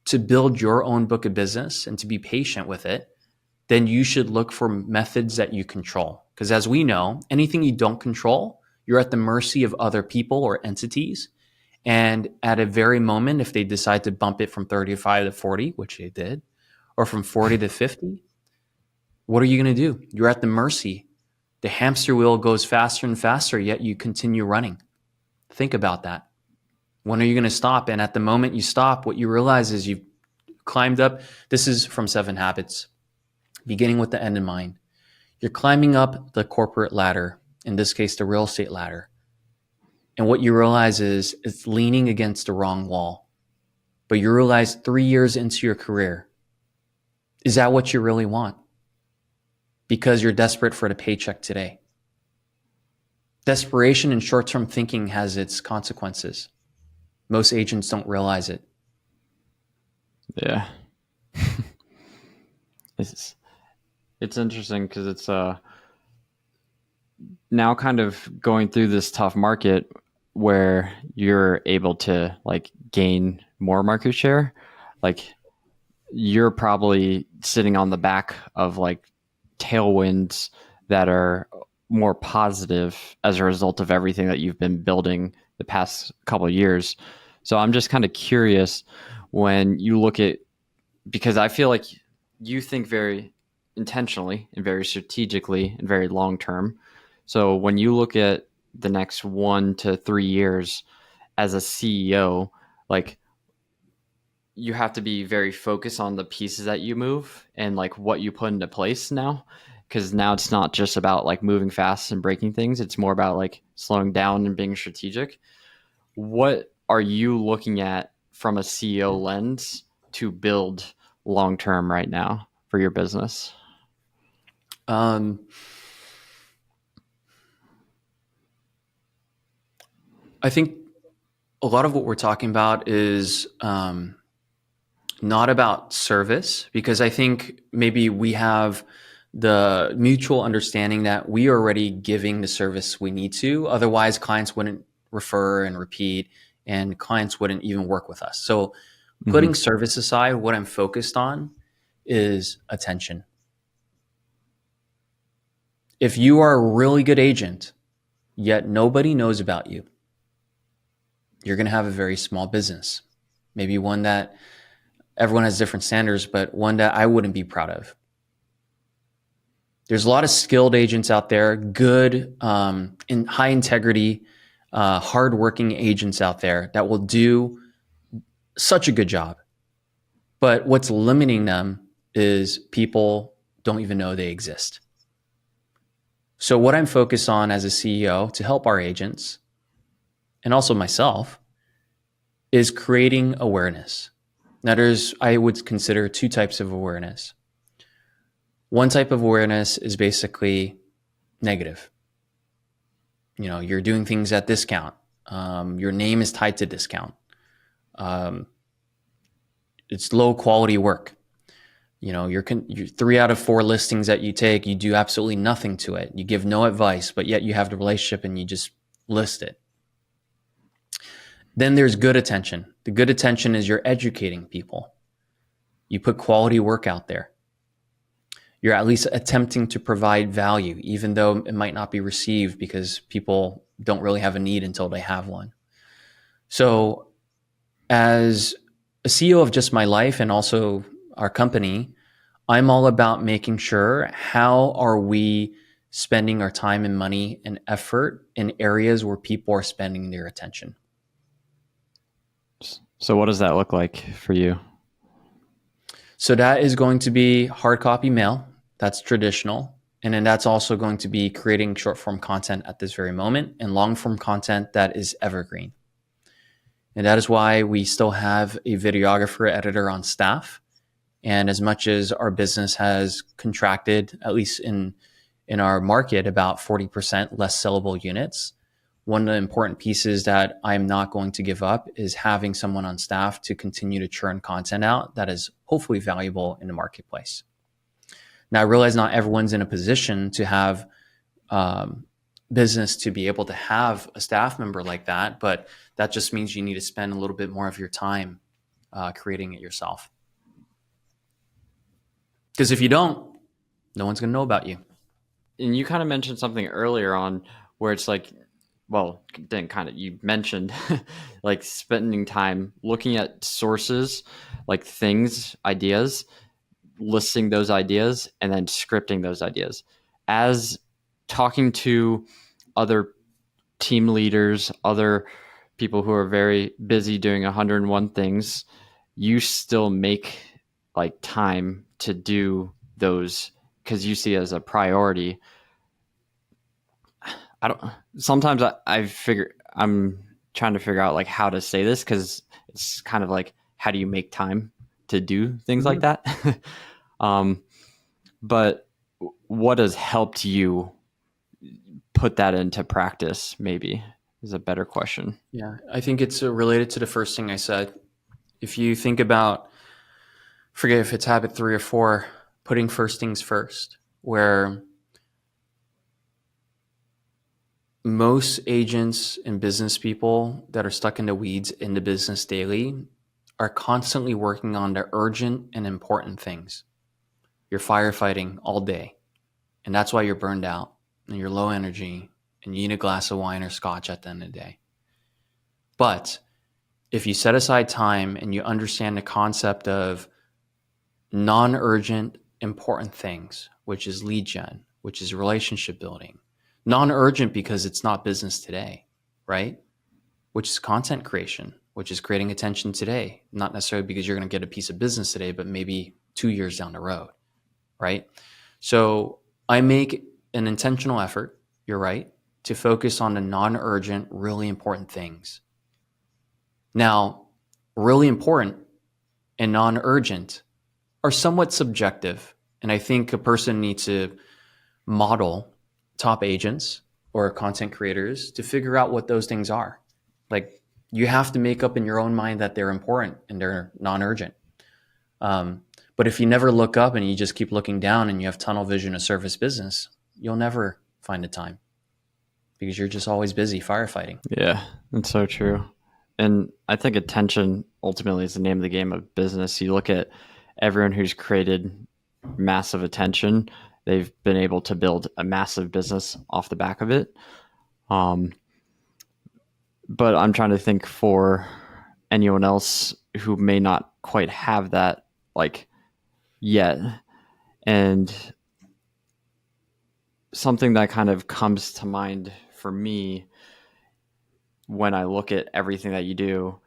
to build your own book of business and to be patient with it, then you should look for methods that you control. Because as we know, anything you don't control, you're at the mercy of other people or entities. And at a very moment, if they decide to bump it from 35 to 40, which they did, or from 40 to 50, what are you going to do? You're at the mercy. The hamster wheel goes faster and faster, yet you continue running. Think about that. When are you going to stop? And at the moment you stop, what you realize is you've climbed up. This is from 7 Habits, beginning with the end in mind. You're climbing up the corporate ladder, in this case, the real estate ladder. And what you realize is it's leaning against the wrong wall. But you realize 3 years into your career, is that what you really want? Because you're desperate for the paycheck today. Desperation and short-term thinking has its consequences. Most agents don't realize it. Yeah. It's interesting because it's now kind of going through this tough market where you're able to like gain more market share. Like you're probably sitting on the back of like tailwinds that are more positive as a result of everything that you've been building the past couple of years. So I'm just kind of curious when you look at, because I feel like you think very intentionally and very strategically and very long term. So when you look at the next 1 to 3 years as a CEO, like you have to be very focused on the pieces that you move and like what you put into place now, because now it's not just about like moving fast and breaking things, it's more about like slowing down and being strategic. What are you looking at from a CEO lens to build long term right now for your business? Um, I think a lot of what we're talking about is not about service, because I think maybe we have the mutual understanding that we are already giving the service we need to. Otherwise, clients wouldn't refer and repeat, and clients wouldn't even work with us. So, putting Mm-hmm. service aside, what I'm focused on is attention. If you are a really good agent, yet nobody knows about you, you're going to have a very small business. Maybe one that everyone has different standards, but one that I wouldn't be proud of. There's a lot of skilled agents out there, good, in high integrity, hardworking agents out there that will do such a good job. But what's limiting them is people don't even know they exist. So what I'm focused on as a CEO to help our agents, and also myself, is creating awareness. Now, I would consider two types of awareness. One type of awareness is basically negative. You're doing things at discount. Your name is tied to discount. Um, it's low quality work. You're 3 out of 4 listings that you take, you do absolutely nothing to it. You give no advice, but yet you have the relationship and you just list it. Then there's good attention. The good attention is you're educating people. You put quality work out there. You're at least attempting to provide value, even though it might not be received because people don't really have a need until they have one. So, as a CEO of just my life and also our company, I'm all about making sure how are we spending our time and money and effort in areas where people are spending their attention. So what does that look like for you? So that is going to be hard copy mail. That's traditional. And then that's also going to be creating short form content at this very moment and long form content that is evergreen. And that is why we still have a videographer editor on staff. And as much as our business has contracted, at least in our market, about 40% less sellable units, one of the important pieces that I'm not going to give up is having someone on staff to continue to churn content out that is hopefully valuable in the marketplace. Now, I realize not everyone's in a position to have business to be able to have a staff member like that, but that just means you need to spend a little bit more of your time creating it yourself. Because if you don't, no one's going to know about you. And you kind of mentioned something earlier on where it's like, well, then kind of you mentioned like spending time looking at sources, like things, ideas, listing those ideas, and then scripting those ideas. As talking to other team leaders, other people who are very busy doing 101 things, you still make like time to do those because you see it as a priority. I don't. Sometimes I figure I'm trying to figure out like how to say this because it's kind of like how do you make time to do things like that. But what has helped you put that into practice? Maybe is a better question. Yeah, I think it's related to the first thing I said. If you think about, forget if it's habit 3 or 4, putting first things first, where most agents and business people that are stuck in the weeds in the business daily are constantly working on the urgent and important things. You're firefighting all day, and that's why you're burned out and you're low energy and you need a glass of wine or scotch at the end of the day. But if you set aside time and you understand the concept of non-urgent, important things, which is lead gen, which is relationship building, non-urgent because it's not business today, right? Which is content creation, which is creating attention today, not necessarily because you're going to get a piece of business today, but maybe 2 years down the road, right? So I make an intentional effort, you're right, to focus on the non-urgent, really important things. Now, really important and non-urgent are somewhat subjective. And I think a person needs to model top agents or content creators to figure out what those things are. Like, you have to make up in your own mind that they're important and they're non-urgent. But if you never look up and you just keep looking down and you have tunnel vision of service business, you'll never find the time because you're just always busy firefighting. Yeah, that's so true. And I think attention ultimately is the name of the game of business. You look at everyone who's created massive attention, they've been able to build a massive business off the back of it. But I'm trying to think for anyone else who may not quite have that like yet. And something that kind of comes to mind for me when I look at everything that you do,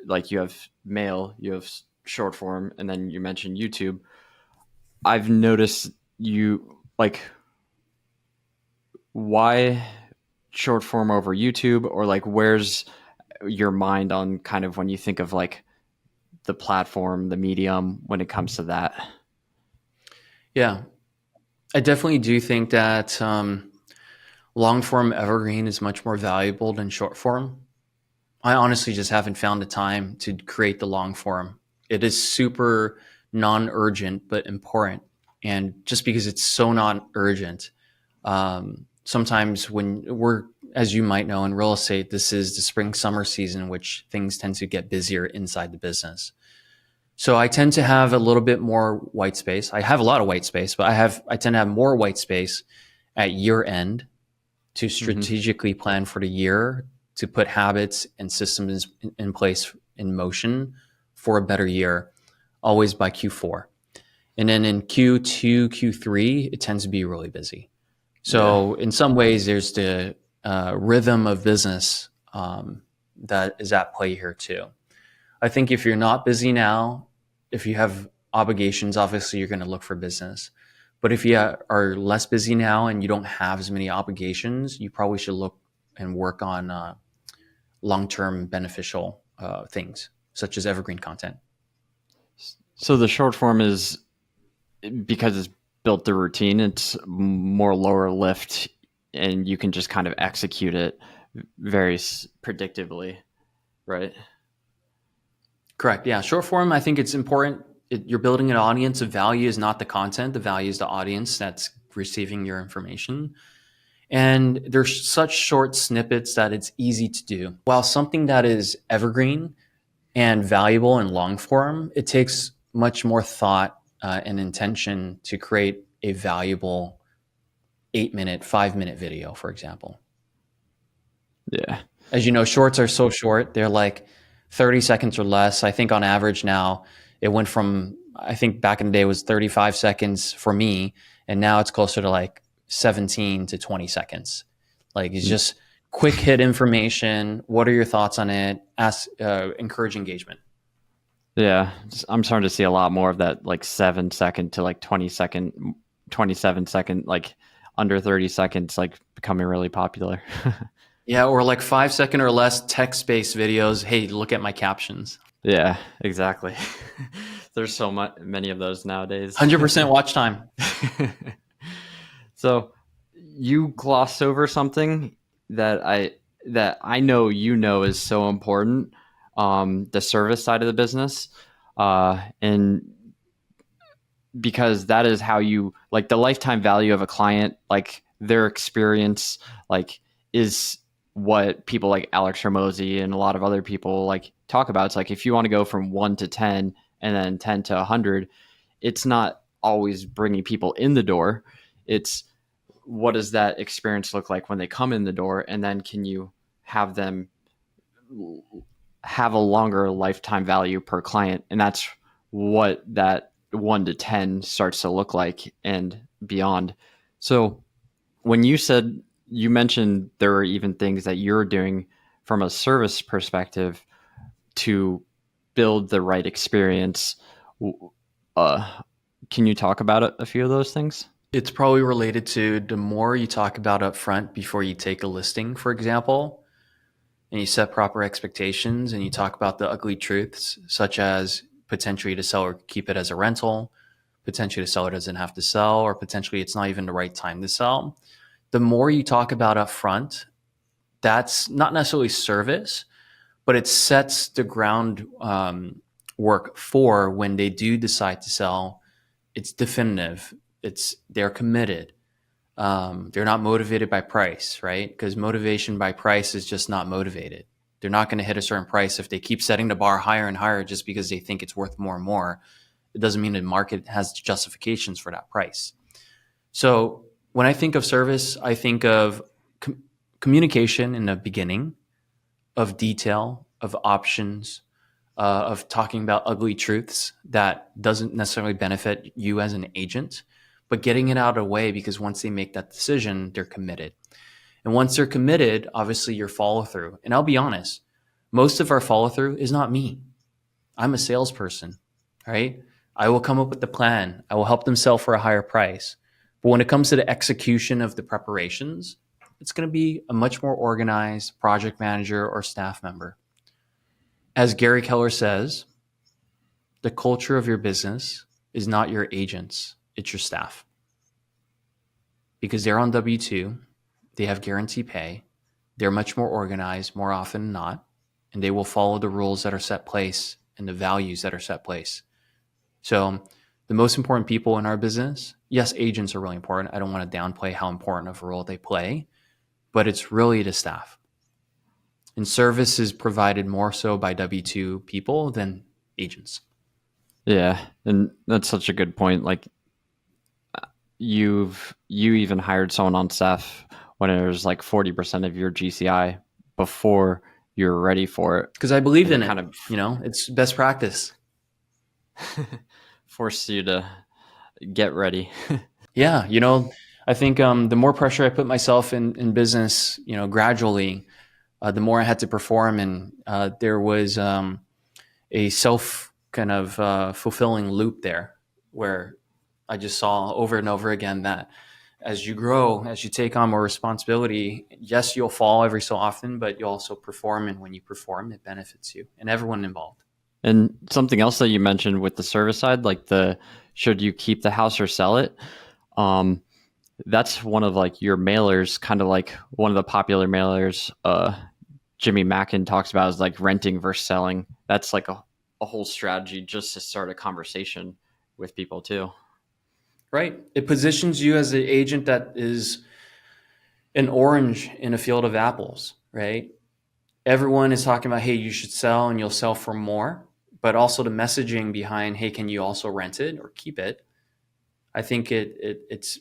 like you have mail, you have short form, and then you mentioned YouTube. I've noticed you like, why short form over YouTube, or like where's your mind on kind of when you think of like the platform, the medium, when it comes to that? Yeah, I definitely do think that long form evergreen is much more valuable than short form. I honestly just haven't found the time to create the long form. It is super non-urgent, but important. And just because it's so non-urgent, sometimes when we're, as you might know, in real estate, this is the spring, summer season, which things tend to get busier inside the business. So I tend to have a little bit more white space. I have a lot of white space, but I tend to have more white space at year end to strategically plan for the year, to put habits and systems in place, in motion for a better year, always by Q4. And then in Q2, Q3, it tends to be really busy. So in some ways, there's the rhythm of business that is at play here too. I think if you're not busy now, if you have obligations, obviously you're going to look for business. But if you are less busy now and you don't have as many obligations, you probably should look and work on long-term beneficial things, such as evergreen content. So the short form is, because it's built the routine, it's more lower lift and you can just kind of execute it very predictably, right? Correct. Yeah. Short form, I think it's important. You're building an audience. The value is not the content. The value is the audience that's receiving your information. And there's such short snippets that it's easy to do. While something that is evergreen and valuable in long form, it takes much more thought and intention to create a valuable 8-minute, 5-minute video, for example. Yeah. As you know, shorts are so short. They're like 30 seconds or less. I think on average now it went from, I think back in the day it was 35 seconds for me. And now it's closer to like 17 to 20 seconds. Like, it's just quick hit information. What are your thoughts on it? Encourage engagement. Yeah. I'm starting to see a lot more of that, like 7 second to like 20-second, 27-second, like under 30 seconds, like becoming really popular. Yeah. Or like 5-second or less text-based videos. Hey, look at my captions. Yeah, exactly. There's so many of those nowadays. 100% watch time. So you glossed over something that I know is so important, the service side of the business, and because that is how you, like, the lifetime value of a client, like their experience, like, is what people like Alex Ramosi and a lot of other people like talk about. It's like, if you want to go from 1 to 10 and then 10 to 100, it's not always bringing people in the door. It's, what does that experience look like when they come in the door? And then can you have them have a longer lifetime value per client? And that's what that 1 to 10 starts to look like and beyond. So when you mentioned there are even things that you're doing from a service perspective, to build the right experience. Can you talk about a few of those things? It's probably related to the more you talk about upfront before you take a listing, for example, and you set proper expectations and you talk about the ugly truths, such as potentially to sell or keep it as a rental, potentially the seller doesn't have to sell, or potentially it's not even the right time to sell. The more you talk about upfront, that's not necessarily service, but it sets the ground work for when they do decide to sell. It's definitive. They're committed. They're not motivated by price, right? Because motivation by price is just not motivated. They're not going to hit a certain price if they keep setting the bar higher and higher just because they think it's worth more and more. It doesn't mean the market has justifications for that price. So when I think of service, I think of communication in the beginning, of detail, of options, of talking about ugly truths that doesn't necessarily benefit you as an agent, but getting it out of the way, because once they make that decision, they're committed. And once they're committed, obviously your follow through. And I'll be honest, most of our follow through is not me. I'm a salesperson, right? I will come up with the plan. I will help them sell for a higher price. But when it comes to the execution of the preparations, it's going to be a much more organized project manager or staff member. As Gary Keller says, the culture of your business is not your agents, it's your staff. Because they're on W-2, they have guaranteed pay, they're much more organized more often than not, and they will follow the rules that are set place and the values that are set place. So the most important people in our business, yes, agents are really important. I don't want to downplay how important of a role they play, but it's really the staff. And service is provided more so by W-2 people than agents. Yeah, and that's such a good point. Like you even hired someone on staff when it was like 40% of your GCI before you're ready for it. Because I believe in it it. kind of It's best practice. forced you to get ready. Yeah, I think the more pressure I put myself in business, gradually, the more I had to perform, and there was a self kind of fulfilling loop there, where I just saw over and over again that as you grow, as you take on more responsibility, yes, you'll fall every so often, but you also perform, and when you perform, it benefits you and everyone involved. And something else that you mentioned with the service side, like should you keep the house or sell it? That's one of like your mailers, kind of like one of the popular mailers Jimmy Mackin talks about is like renting versus selling. That's like a whole strategy just to start a conversation with people too. Right. It positions you as an agent that is an orange in a field of apples, right? Everyone is talking about, hey, you should sell and you'll sell for more, but also the messaging behind, hey, can you also rent it or keep it? I think it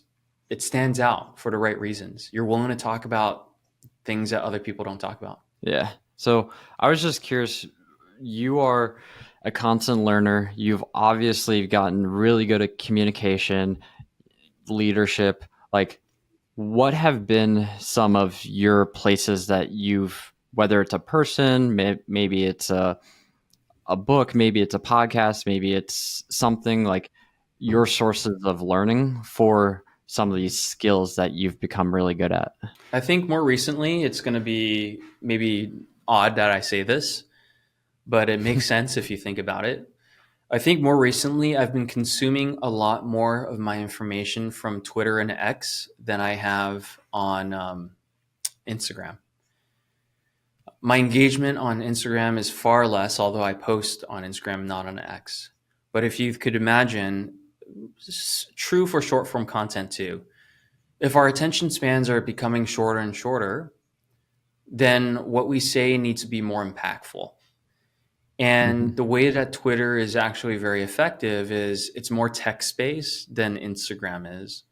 stands out for the right reasons. You're willing to talk about things that other people don't talk about. Yeah. So I was just curious, you are a constant learner. You've obviously gotten really good at communication, leadership. Like, what have been some of your places that whether it's a person, maybe it's a book, maybe it's a podcast, maybe it's something like your sources of learning for some of these skills that you've become really good at? I think more recently, it's going to be maybe odd that I say this, but it makes sense if you think about it. I think more recently, I've been consuming a lot more of my information from Twitter and X than I have on Instagram. My engagement on Instagram is far less, although I post on Instagram, not on X. But if you could imagine, true for short form content too, if our attention spans are becoming shorter and shorter, then what we say needs to be more impactful. And the way that Twitter is actually very effective is it's more text-based than Instagram is.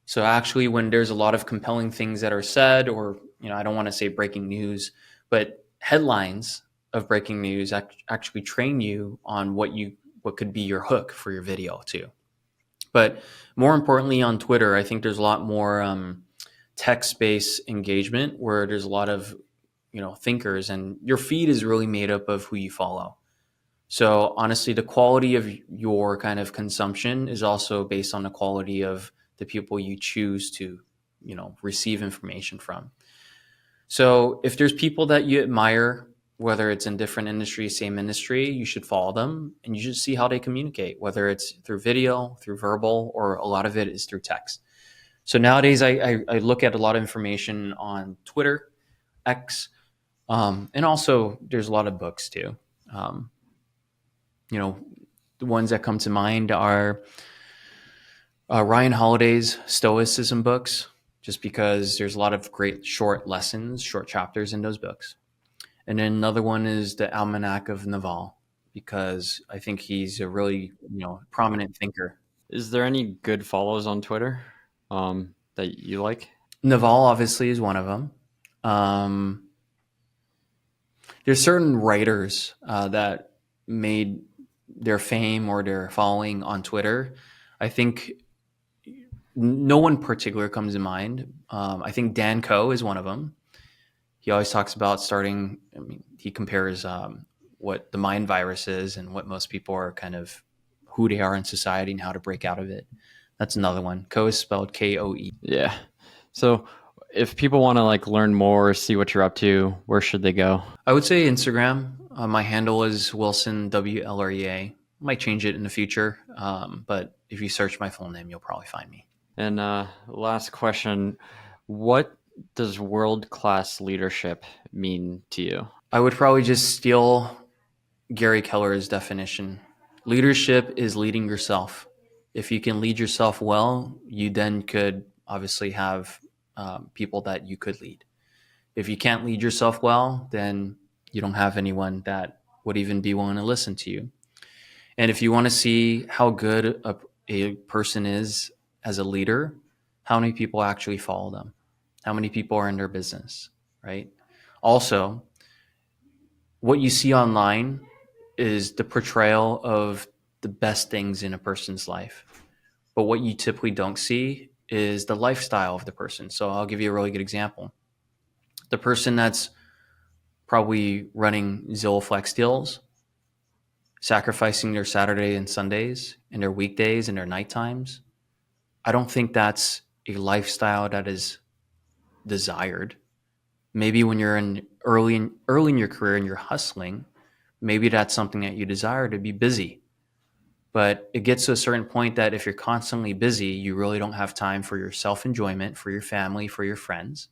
So actually, when there's a lot of compelling things that are said, or, I don't want to say breaking news, but headlines of breaking news actually train you on what could be your hook for your video too. But more importantly, on Twitter, I think there's a lot more text-based engagement where there's a lot of thinkers, and your feed is really made up of who you follow. So honestly, the quality of your kind of consumption is also based on the quality of the people you choose to, receive information from. So if there's people that you admire, whether it's in different industries, same industry, you should follow them and you should see how they communicate, whether it's through video, through verbal, or a lot of it is through text. So nowadays, I look at a lot of information on Twitter, X, and also there's a lot of books too. Um, you know, the ones that come to mind are Ryan Holiday's Stoicism books, just because there's a lot of great short lessons, short chapters in those books. And then another one is the Almanac of Naval, because I think he's a really, prominent thinker. Is there any good follows on Twitter that you like? Naval obviously is one of them. There's certain writers that made their fame or their following on Twitter. I think no one particular comes to mind. I think Dan Coe is one of them. He always talks about starting. I mean, he compares what the mind virus is and what most people are kind of who they are in society and how to break out of it. That's another one. Coe is spelled Koe. Yeah. So if people want to like learn more, see what you're up to, where should they go? I would say Instagram. My handle is Wilson WLREA. Might change it in the future, but if you search my full name, you'll probably find me. And last question, what does world-class leadership mean to you? I would probably just steal Gary Keller's definition. Leadership is leading yourself. If you can lead yourself well, you then could obviously have people that you could lead. If you can't lead yourself well, then you don't have anyone that would even be willing to listen to you. And if you want to see how good a person is as a leader, how many people actually follow them? How many people are in their business, right? Also, what you see online is the portrayal of the best things in a person's life. But what you typically don't see is the lifestyle of the person. So I'll give you a really good example. The person that's probably running Zillow Flex deals, sacrificing their Saturday and Sundays and their weekdays and their night times, I don't think that's a lifestyle that is desired. Maybe when you're early in your career and you're hustling, maybe that's something that you desire, to be busy. But it gets to a certain point that if you're constantly busy, you really don't have time for your self-enjoyment, for your family, for your friends.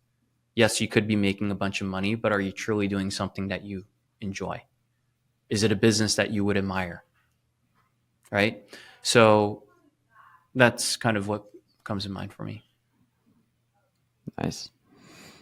Yes, you could be making a bunch of money, but are you truly doing something that you enjoy? Is it a business that you would admire? Right? So that's kind of what comes to mind for me. Nice.